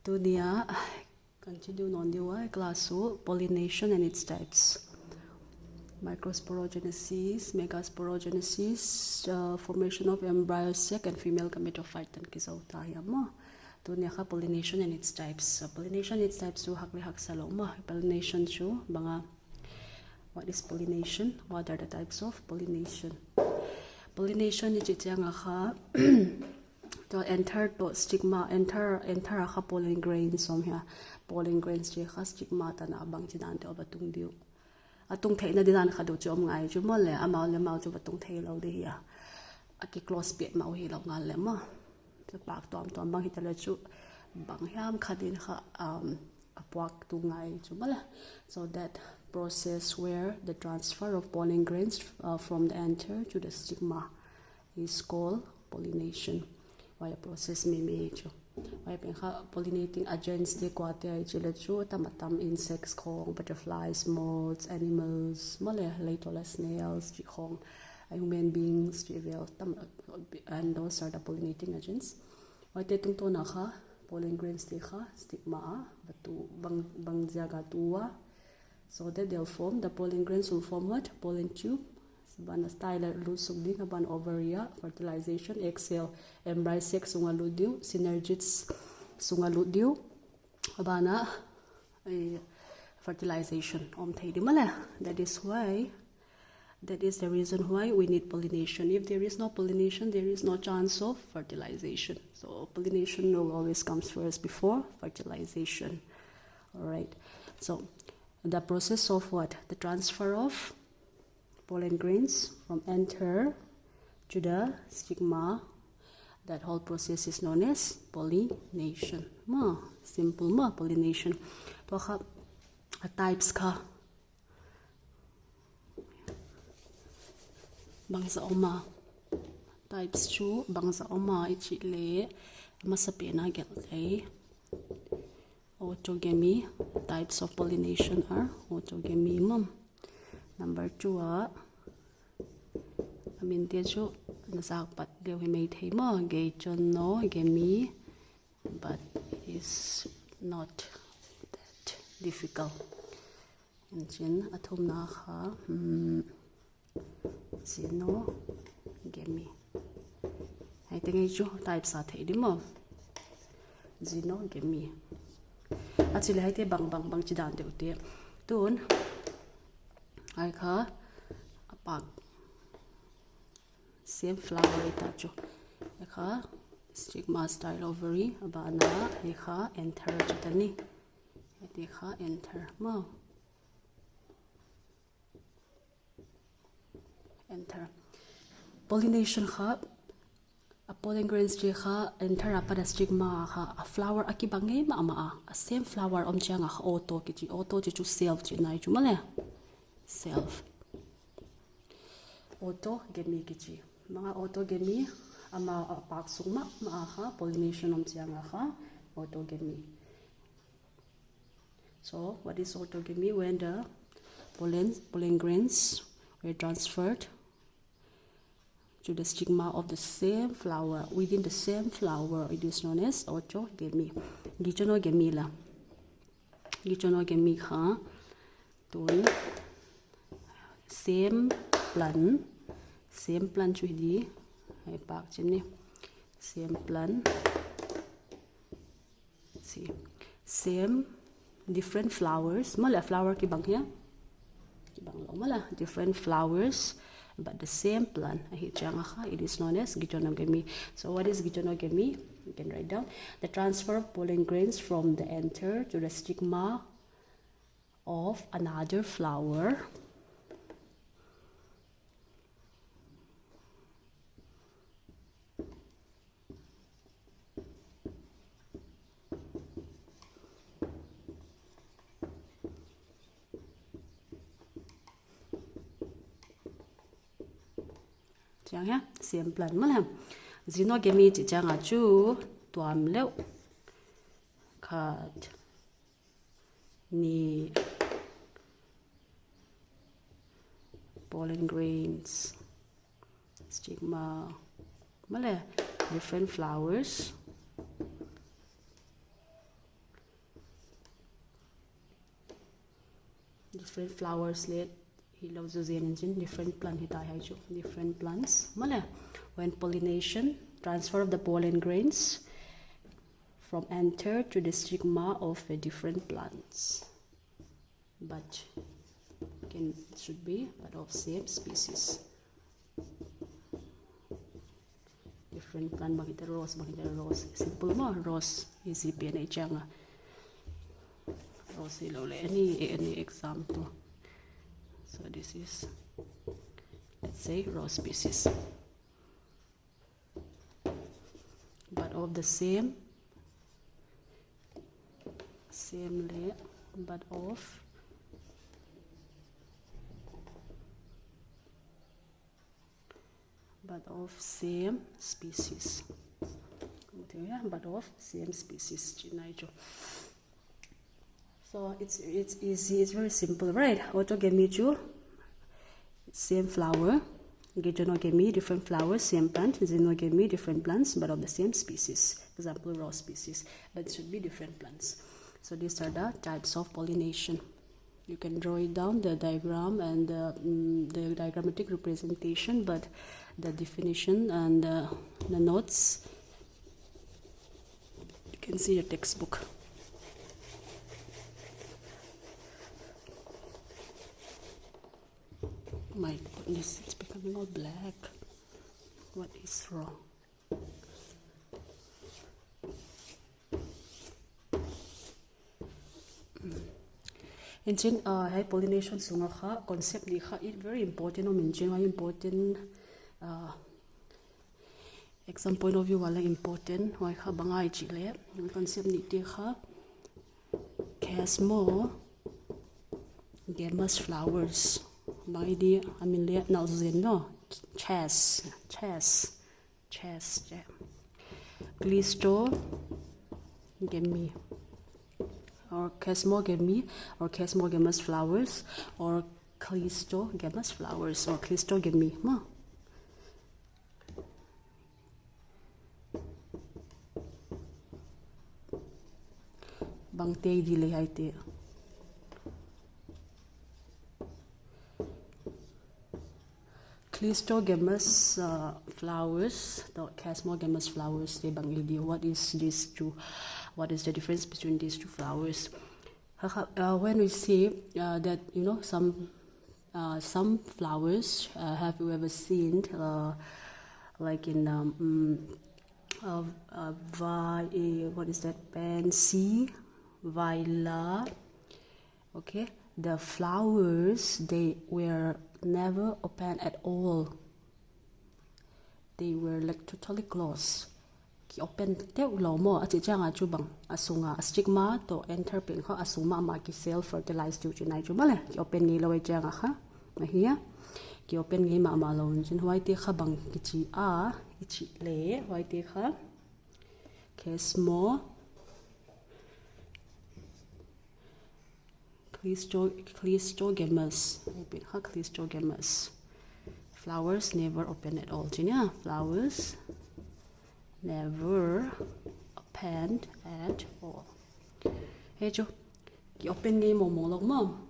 Dunia continue on the class pollination and its types. Microsporogenesis, megasporogenesis, formation of embryo sac and female gametophyte and kisautaya mo. Dunia ka pollination and its types. Pollination and its types to hakli hak saloma. Pollination chu banga. What is pollination? What are the types of pollination? Pollination is jitjanga ka to enter to stigma enter ka pollen grains som here. Pollen grains je ka stigma ta na abang jinante obatung diu. Atung thei na dinan ka do chom ngai chu mo le amao le mau chu batung thei lo de ya. Aki close pet mau hi lo ngal le mo. To pak tom bang hitale chu bang hiam khadin kha apwak tu ngai chu mo le. So that process where the transfer of pollen grains from the anther to the stigma is called pollination. Why process me chu. Why penka pollinating agents de kwate ai chile chu tamatam insects kong butterflies, moths, animals, mole later snails, kong human beings, trivial and those are the pollinating agents. Why te tung to na kha pollen grains de kha stigma batu bang jaga tuwa. So that they'll form, the pollen grains will form what? Pollen tube. Sabana style lusugdi kaban ovaria, fertilization, XII, embryo sac sungaludiu, synergids sungaludiu, abana fertilization. That is the reason why we need pollination. If there is no pollination, there is no chance of fertilization. So pollination will always comes first before fertilization. Alright. So the process of what? The transfer of pollen grains from anther to the stigma. That whole process is known as pollination. Simple pollination. To types ka. Bangsa oma. Types chu bangsa oma ichile masapena gelay. Autogamy. Types of pollination are autogamy. Number 2 dejo nasak pat deu hi mei thei mo gay chon no gamy, but it is not that difficult. Inchin athum na kha sino gamy. I think chu types are thei di mo xenogamy. Actually hai te bang chidan de uti tun ai kha apak same flower ita chu ai kha stigma style ovary abana ai kha anther chitani ai kha anther mo anther pollination kha a pollen grains je kha anther apada stigma kha a flower akibange ma a same flower om changa kha auto ki chu self chi nai chu male self autogamy kichi mga autogamy ama apak sungma ma kha pollination om changa kha autogamy. So what is autogamy? When the pollen grains were transferred to the stigma of the same flower within the same flower, it is known as autogamy. Gichonogamy la gichonogamy kha tun same plant chu di ai pak chini same plant, see same different flowers mala flower ki bang ya ki bang lo mala different flowers but the same plant it is known as gichonogamy. So what is gichonogamy? You can write down the transfer of pollen grains from the anther to the stigma of another flower chang ha same plant mal xenogamy chi chang a chu tuam leu khat ni pollen grains stigma male different flowers different flowers let he loves different plant different plants male when pollination transfer of the pollen grains from anther to the stigma of a different plants but should be but of same species different plant makita rose simple mo rose easy pna changa rose any example. So this is, let's say, rose species, but of the same layer, but of same species. But of same species. So it's easy, it's very simple, right? Autogamy, same flower. Genogamy, different flowers, same plant. Xenogamy, different plants, but of the same species. Example, rose species, but it should be different plants. So these are the types of pollination. You can draw it down, the diagram and the diagrammatic representation, but the definition and the notes, you can see the textbook. My goodness, it's becoming all black. What is wrong? Inchin pollination sunga kha concept ni kha it very important important exam point of view wala important why kha bangai chile concept ni te kha casmo gamous flowers by the I mean Nelzoukim no chess Clistogamy or Chesmogamy or Chesmogamous flowers or Clistogamous flowers or Clistogamy ma bangte dile haite Clistogamous flowers, the Chesmogamous flowers, what is this two? What is the difference between these two flowers? When we say that some flowers, have you ever seen like in what is that? Pansy, viola. Okay, the flowers they were never open at all. They were like totally closed. Ki open teu lo mo achi changa chu bang asunga stigma to enter pen kho asuma ma ki cell fertilize tu chinai chu male ki open ni lo changa kha ma hiya ki open ngi ma ma lo chin hwai te kha bang ki chi a ichi le hwai te kha kesmo Clistogamous. Clistogamous. Flowers never open at all. Jinya. Flowers never opened at all. Hey, Jo. You open game or more, mom.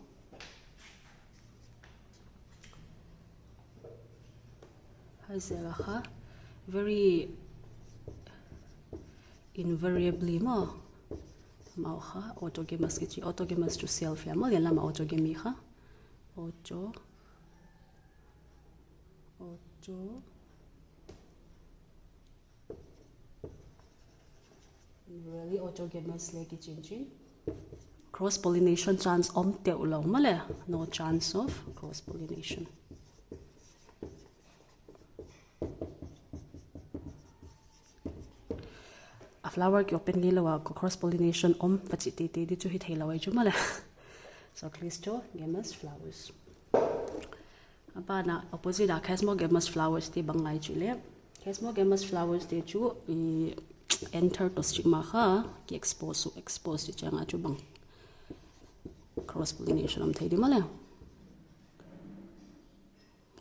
How's that? Very invariably more. Mauha autogamous kichi autogamous to self ya mal lama autogamy ha auto really autogamous like chin cross pollination chance te ulo male no chance of cross pollination. A flower ki open ngi lawa ko cross pollination pachite te di chu hi thailawai chu mala so Clistogamous flowers apa na opposite a Chesmogamous flowers te bangai chile Chesmogamous flowers te chu enter to stigma kha ki expose ti changa chu bang cross pollination thai di mala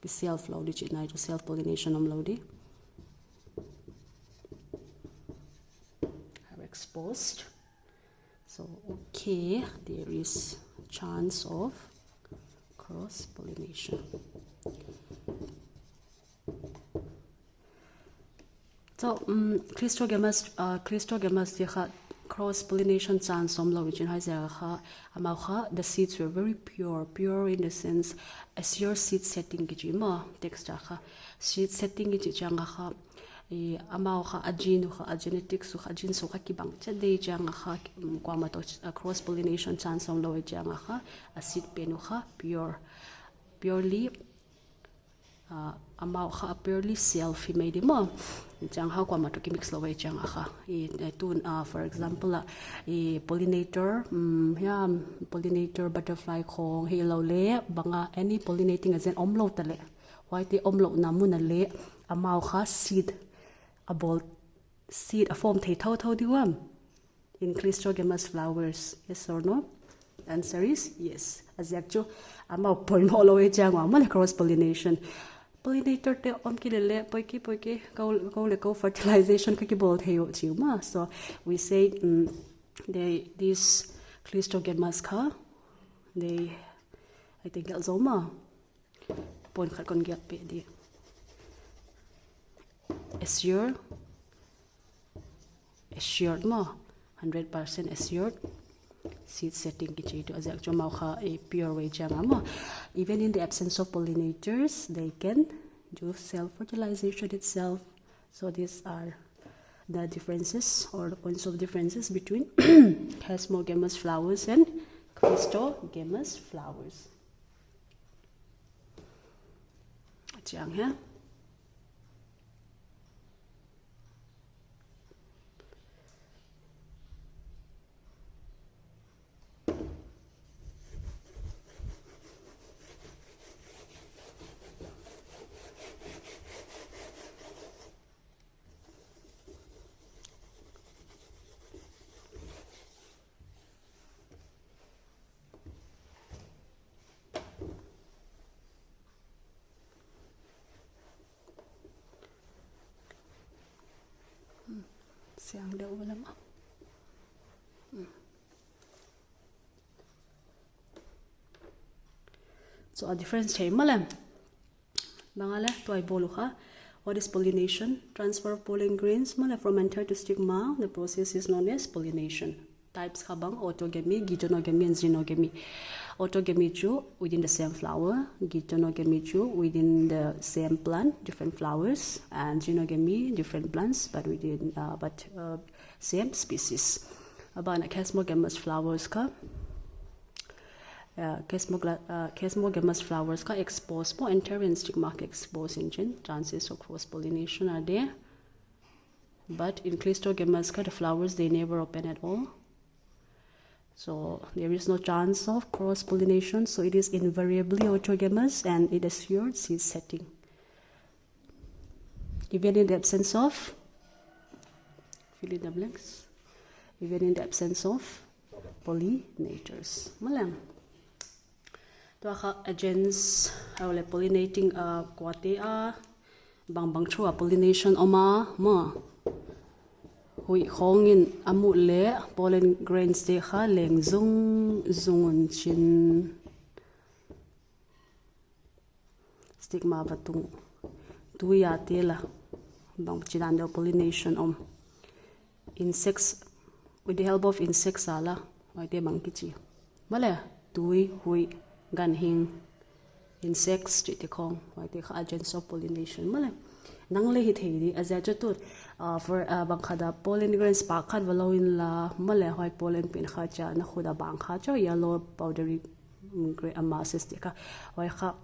ki self load chi nai to self pollination load exposed. So okay, there is chance of cross-pollination. So Cleistogamous cross-pollination chance somlo which in the seeds were very pure in the sense as your seed setting gijima text seed setting gijanga genetics gene so kibang chade janga cross-pollination chance somlo janga a seed penuha purely purely self-made mo jang how kwa to mix lo jang for example pollinator pollinator butterfly khong hello le banga any pollinating as an omlo tale why the omlo namuna le seed a form the thau diwam in Cleistogamous flowers, yes or no? The answer is yes. As actually point all away jang cross pollination. Pollinator te kilele poiki go fertilization bol ma. So we say these Cleistogamous they I think alzoma point kon get pe di assured ma 100% assured seed setting kichito as actually a pure way jang even in the absence of pollinators they can do self-fertilization itself. So these are the differences or the points of differences between Cosmogamous flowers and Cleistogamous flowers. Jang here. Siang daw wala ma. So a difference chay malam. Bangala to ay bolo ka. What is pollination? Transfer of pollen grains mala from anther to stigma. The process is known as pollination. Types habang autogamy, geitonogamy, and xenogamy. Autogamy chu within the same flower, geitonogamy chu within the same plant, different flowers, and xenogamy different plants but within same species. About Cosmogamous flowers ka. Cosmogamous flowers ka expose mo anther and stigma expose in chances of cross pollination are there. But in Cleistogamous ka the flowers they never open at all. So there is no chance of cross-pollination, so it is invariably autogamous and it assures seed setting. Even in the absence of, fill in the blanks, even in the absence of pollinators. Malam. To agents pollinating kwate bang chua pollination oma ma. Hui hongin amu le pollen grains de kha leng zungun chin stigma batung tuya tela bang chidan pollination insects with the help of insects ala waite bang kichi male tui hui gan hing insects ti khong waite kha agents of pollination male nang le hi thei as a chatur for bang khada pollen grains pa khat walowin la male hoi pollen pin kha cha na khuda bang kha cha yellow powdery masses tika hoi kha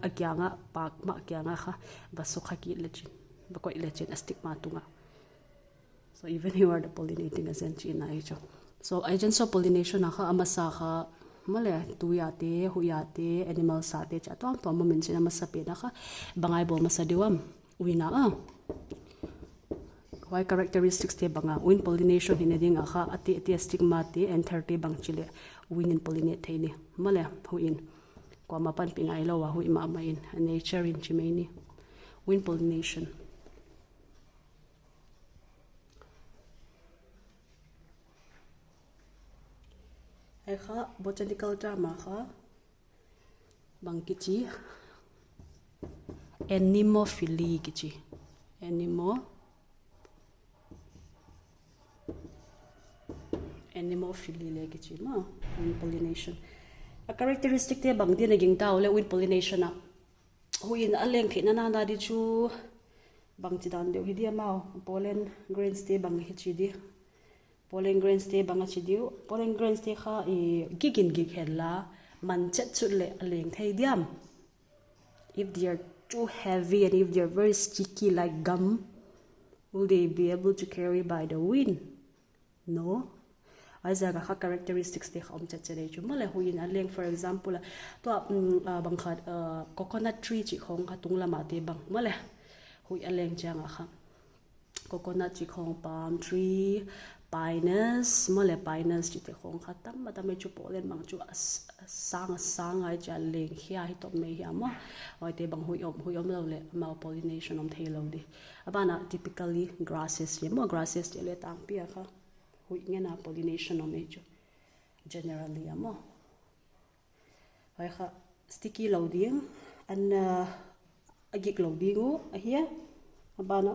akyanga pak ma kyanga kha basu kha ki lechin bakoi lechin astic ma tunga. So even you are the pollinating agent in nature. So agents of pollination kha amasa kha male tuyate huyate animal sate cha to moment sina masape na kha bangai bo masadiwam wina why characteristics te banga win pollination hinading kha ati stigma te and 30 bang chile win in pollinate theini male huin kwa mapan pinai lo wa hui ma in nature in chimeni win pollination. Ai kha botanical drama kha bang kichi anemophily kichi anemophily le kichi ma wind pollination a characteristic te bang din naging tao le wind pollination a huin aleng thina na di chu bang chi dan deu hi dia mau pollen grains te bang hi chi di pollen grains te bang a chi diu pollen grains te kha e gigin gig hella man chet chu le aleng thei diam if they are too heavy and if they are very sticky like gum, will they be able to carry by the wind? No. Azaga ha characteristics te khom chachere chu male huin aleng for example to bang khat coconut tree chi khong atung lama te bang male hui aleng changa kha coconut chi khong palm tree pinus male pinus chi te khong kha tam ma tam chu pollen bang chu sang ai cha leng khia hi top me hi ma oi te bang hui om lo le ma pollination om thei lo di abana typically grasses ye mo grasses che le tang pia kha hui ngena pollination om chu generally amo ai kha sticky loading an agik loadingu ahia abana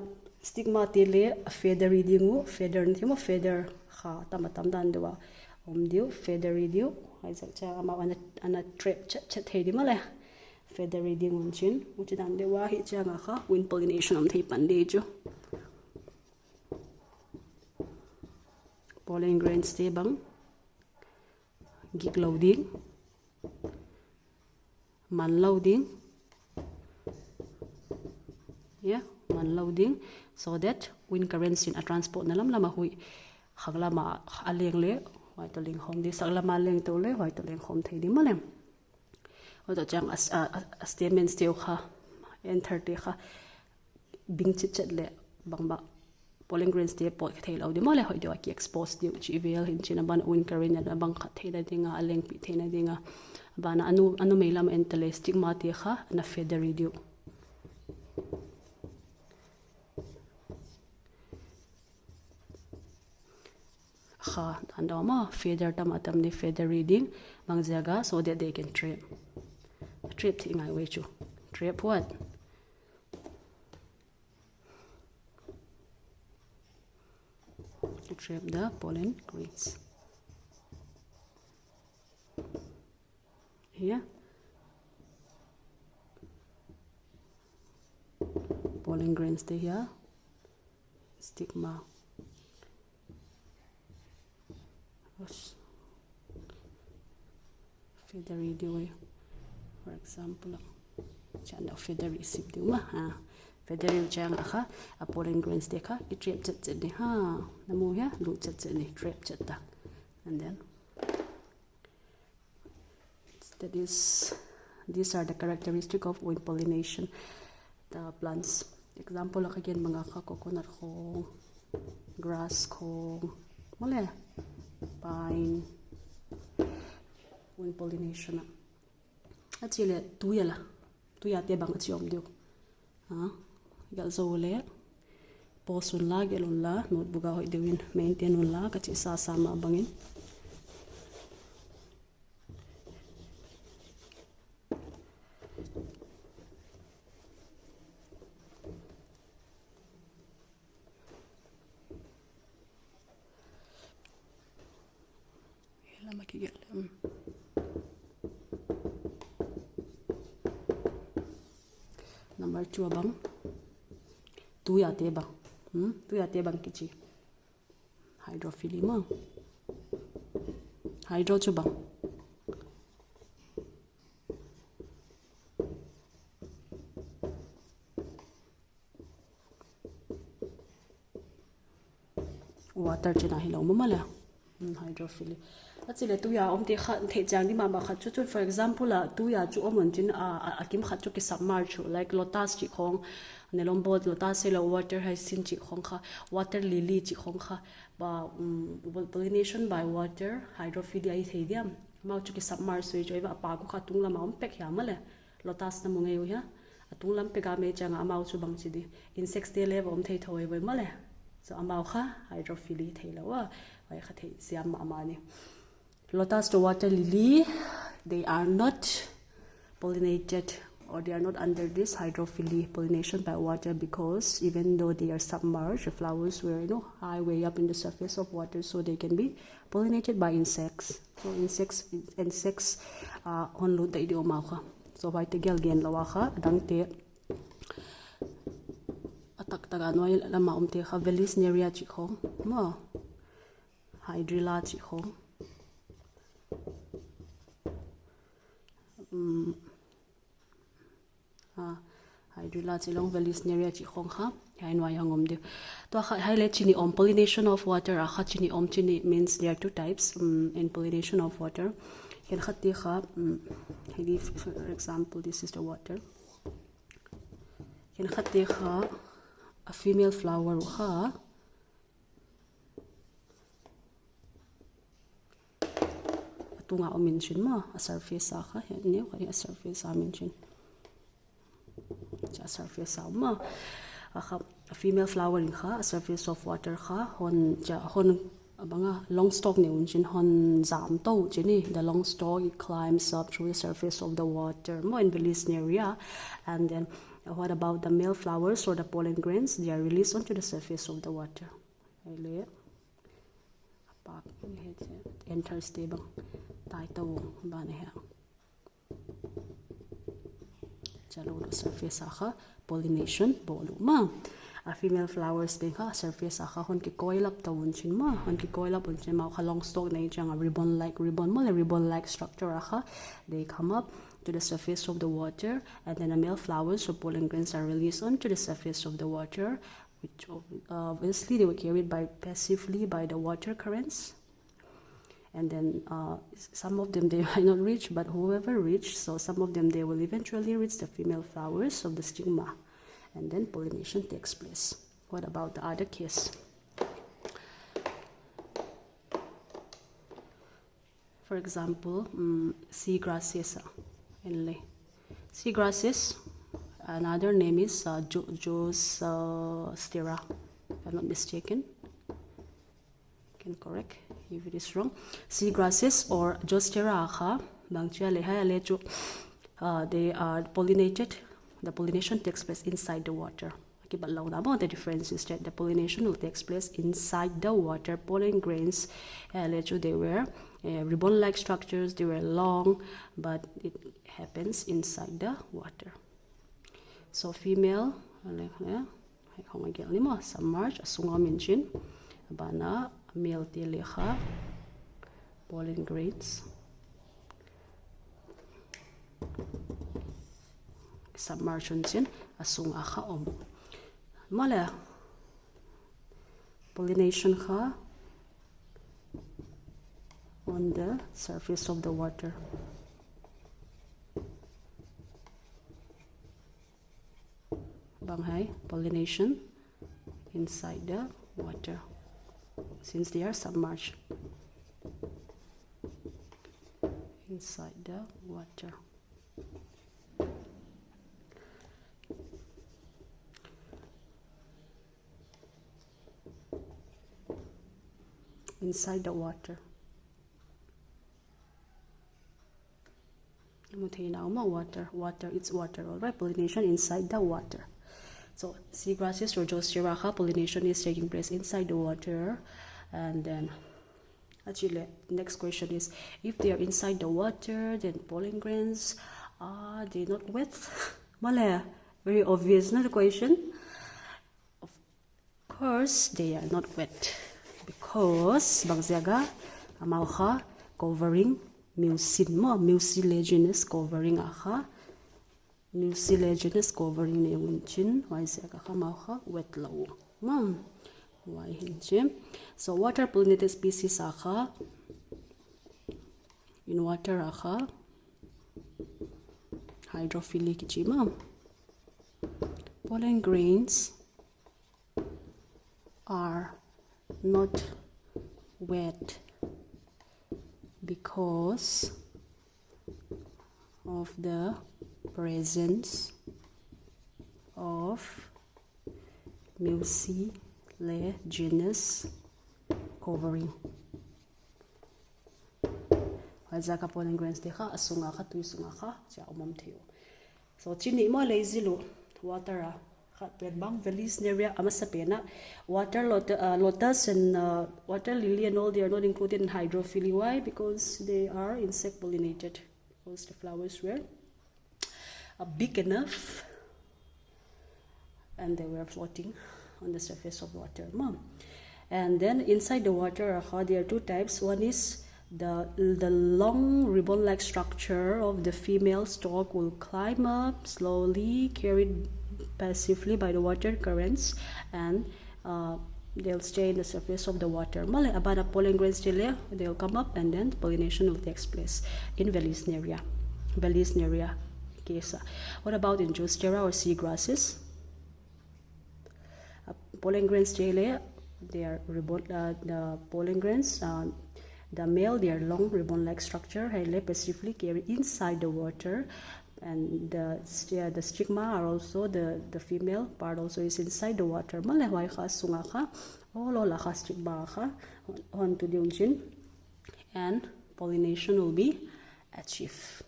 stigma tele feathery dingu feather nthimo feather kha tamatam dan dewa omdiu feathery diu ai chak cha ama ana trap chat thei di male feathery dingun chin uchi dan dewa hi changa kha wind pollination om thei pan de chu pollen grains te bang gig loading man loading man loading so that wind currents in a transport nalam lama hui khaglama aleng le wai to ling hom di saklama leng to le wai to leng hom thei di malem odo chang as statements te kha enter te kha bing chit chat le bangba pollen grains te po thei lo di male hoi do ki expose di chi vel hin china ban wind current na bang kha thei da dinga aleng pi thei na dinga bana anu meilam entele stigma te kha na feathery di kha andama feather tamatam ni feather reading bang jaga so that they can trap thing I way chu trap what to trap the pollen grains here pollen grains they here stigma feathery diwe for example chanda feathery sip diwa ha feathery chang kha a pollen grains de kha ki trap chat chat ni ha namu ya lu chat chat ni trap chat ta and then these are the characteristics of wind pollination the plants example again mga kha coconut khong grass khong mole pine wind pollination achile tuya te bang chiom diu ha gal zole posun la gelun la notebook a hoi dewin maintain un la ka chi sa sama bangin number 2 bang tuya te bang kichi hydrophily ma hydro chu bang water china hilo mala hydrophily achile tuya omte kha the chang di ma kha chu for example tuya chu omon chin akim kha chu ki submerge chu like lotus chi khong nelombot lotus selo water hyacinth chi khong kha water lily chi khong kha ba pollination by water hydrophily ai thei diam ma chu ki submerge sui joi ba pa ku kha tungla ma om pek male lotus na mungai u ya atunglam pe ga me chang amau chu bang chi di insects te level om thei thoi boi male so amau kha hydrophily thei lawa wai kha thei siam ma ni lotus to water lily they are not pollinated, or they are not under this hydrophily pollination by water, because even though they are submerged, the flowers were high way up in the surface of water, so they can be pollinated by insects. So insects onlo da idioma ka. So why te gel gen lawa ka dang te atak taga noy lama umte ka velis neria chikong mo hydrilla chikong hydrilla chilong velis neria chikong ha hai noy hangom de to highlight chini pollination of water kha chini means there are two types in pollination of water. For example, this is the water. A female flower ha tunga mention mo a surface ha ne a surface mention a surface ma a female flower ha a surface of water ha hon abanga long stalk ne unchin hon zam to chini the long stalk, it climbs up through the surface of the water more in Velis area. And then what about the male flowers or the pollen grains? They are released onto the surface of the water. Enters the surface pollination boluma. A female flowers din ka surface hon ki coil up tawon chin ma hon ki coil up unchin ma long stalk na chang a ribbon like structure they come up to the surface of the water, and then the male flowers or pollen grains are released onto the surface of the water, which obviously they were carried passively by the water currents. And then some of them they might not reach, but whoever reach, so some of them they will eventually reach the female flowers of the stigma, and then pollination takes place. What about the other case? For example, seagrasses. Seagrasses, another name is Joostera, if I'm not mistaken. Can correct if it is wrong. Seagrasses or Joostera, they are pollinated. The pollination takes place inside the water. The difference is that the pollination will take place inside the water. Pollen grains, they were ribbon-like structures. They were long, but it happens inside the water. So female, submerged, asunga mention, bana male teleha, pollen grains. Submersion chin asung akha mala pollination kha on the surface of the water. Banghai pollination inside the water since they are submerged inside the water. Inside the water. Water, it's water, alright? Pollination inside the water. So, seagrasses or Joostera, pollination is taking place inside the water. And then, actually, next question is, if they are inside the water, then pollen grains, are they not wet? Malaya, very obvious, not a question. Of course, they are not wet. Because bangziaga amauha covering mucilaginous covering mucilaginous covering ne unchin why ziaga amauha wet low why hinchim. So water pollinated species in water hydrophilic chima. Pollen grains are not wet because of the presence of mucilaginous covering. zaka pollen grains te kha asunga kha tuisunga kha cha omom thiu so chini mo lazy lu water a kha pet bang valleys area amasapena lotus and water lily and all, they are not included in hydrophyly. Why? Because they are insect pollinated, because the flowers were big enough and they were floating on the surface of water. And then inside the water there are two types. One is the long ribbon-like structure of the female stalk will climb up slowly, carried passively by the water currents, and they'll stay in the surface of the water. About the pollen grains, they'll come up and then pollination will take place in Vallisneria. Case. What about in Joostera or seagrasses? Pollen grains, they are ribbon, the pollen grains, the male, they are long ribbon-like structure, highly passively carried inside the water, and the stigma are also the female part also is inside the water. Malewai kha sunga kha olola kha stigma kha on to the and pollination will be achieved.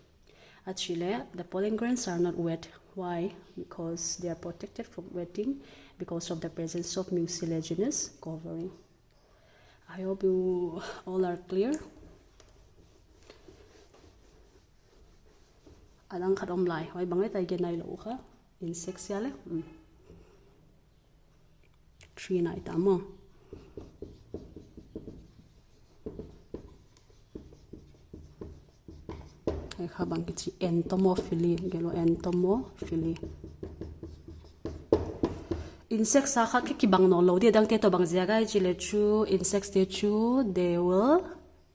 At Chile, the pollen grains are not wet. Why? Because they are protected from wetting because of the presence of mucilaginous covering. I hope you all are clear. Alang kadom lai, hoy bangay tay genay lo ka insects yale. 3 na itamo. Ay habang kitsi entomophily, gelo entomophily. Insects sa kikibang no lo, di dang teto bang ziagay chile chu insects te chu, they will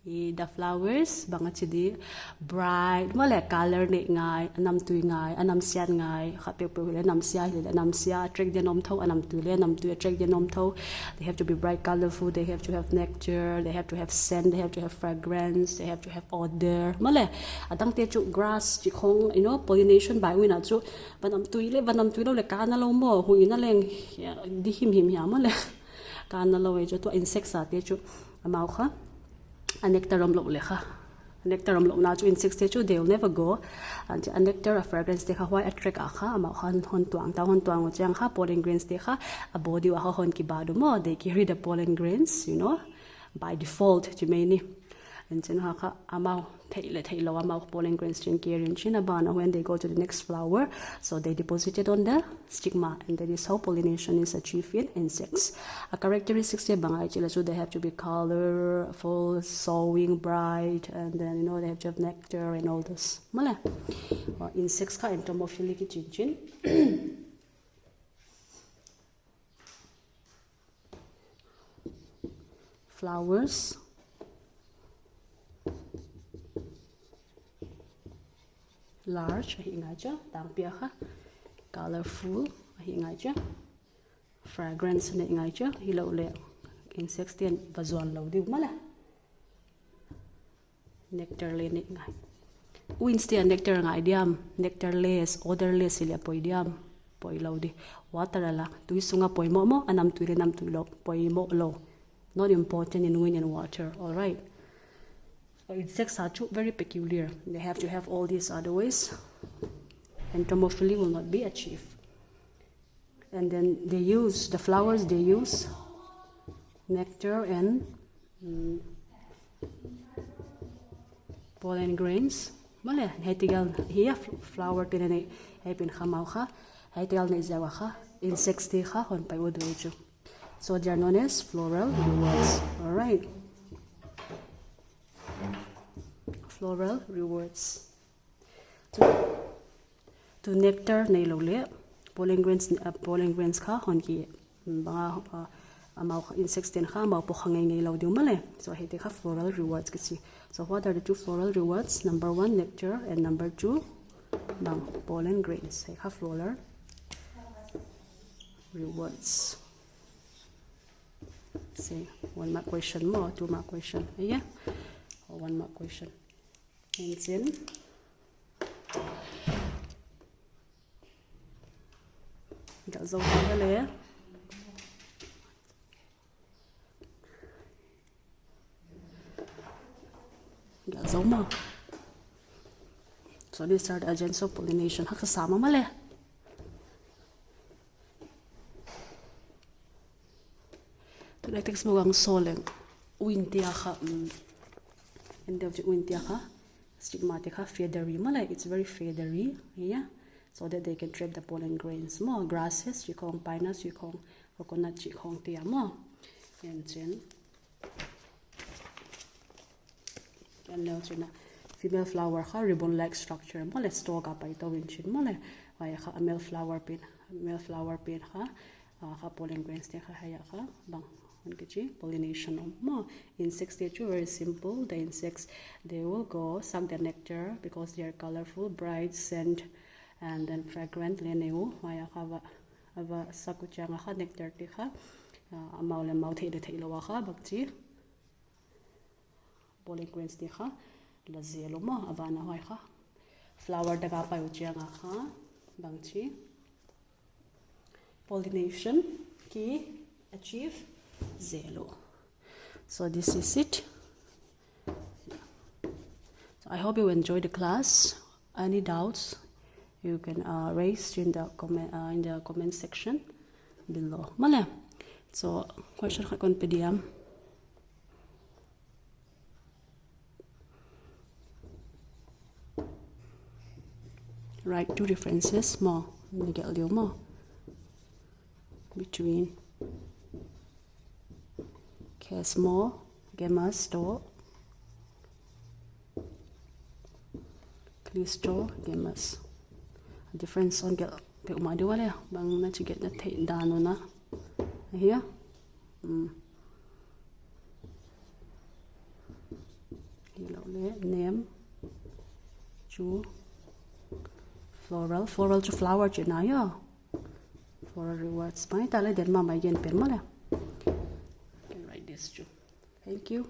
the flowers banga chidi bright mole color ni ngai anam tui ngai anam sian ngai khape pe le nam sia attract the nom tho anam tui le nam tui attract the nom tho. They have to be bright colorful, they have to have nectar, they have to have scent, they have to have fragrance, they have to have odor mole adang te chu grass chi khong pollination by wina chu banam tui lo le kana lo mo hui na leng di him ya mole kana lo e chu to insects sa te chu amau kha a nectarum lo lekha nectarum lo na chu insects te chu they will never go and a nectar a fragrance te kha why attract a kha ama hon tuang o chang kha pollen grains te kha a body wa hon ki badu mo they carry the pollen grains by default chimeni and chen ha kha amao thailo amao pollen grains chin carry chin abana when they go to the next flower, so they deposit it on the stigma, and that is how pollination is achieved in insects. A characteristics they bangay chila, so they have to be colorful, sowing bright, and then they have to have nectar and all this mala insects ka entomophily ki chin flowers large hingaja tangpia kha colorful hingaja fragrance ne hingaja hilo le insects ten bazon lo di mala nectar le ne ngai winstead nectar ngai diam nectarless odorless ilia poidiam poi lo di water ala tuisunga poi mo anam tuire nam tuilo poi mo lo, not important in wind and water. All right. Insects are very peculiar. They have to have all these other ways. Entomophily will not be achieved. And then the flowers they use nectar and pollen grains. Mala hetigal here flower tinene hepin khamau kha hetigal ne zawa kha insects te kha hon pai wodu. So they are known as floral rewards. All right. Floral rewards. To nectar nei lo le pollen grains kha hon ki banga amau insects ten kha mau po khangai nei lo diu male, so he te kha floral rewards kasi. So what are the two floral rewards? Number 1 nectar and number 2 bang pollen grains. He kha floral rewards. See, 1 mark question more, 2 mark question. Yeah, or 1 mark question. And then got zo le got zoma. So these are the agents of pollination. Hak sama male. To like text mo ang soleng wintia ka and the wintia ka stigmatic ka feathery male. It's very feathery, yeah. So that they can trap the pollen grains more. Grasses, you call pinus, you call coconut, you call tia more. And then female flower ka ribbon-like structure mo le store ka pa ito winchin mo le kaya ka male flower pin ka ka pollen grains te ka haya ka bang pollination mo. Insects they are very simple. The insects they will go suck the nectar because they are colorful, bright, scent, and then fragrant leneu kaya ka ava sakucha ka nectar te ka amaw le mau the the lo ka bakchi pollen grains te ka la zelo mo abana hoy ka flower daga pa uchiang ka bangchi pollination ki achieve zelo. So this is it. So I hope you enjoyed the class. Any doubts you can raise in the comment section below male. So question ka kon pediam write two differences more between Casmo Gemmas to Clisto Gemmas. Difference on get pe umadi wala bang na chiget na te dano na here name chu floral to flower na yo floral rewards mai tala den mama yen pen mala can write this too. Thank you.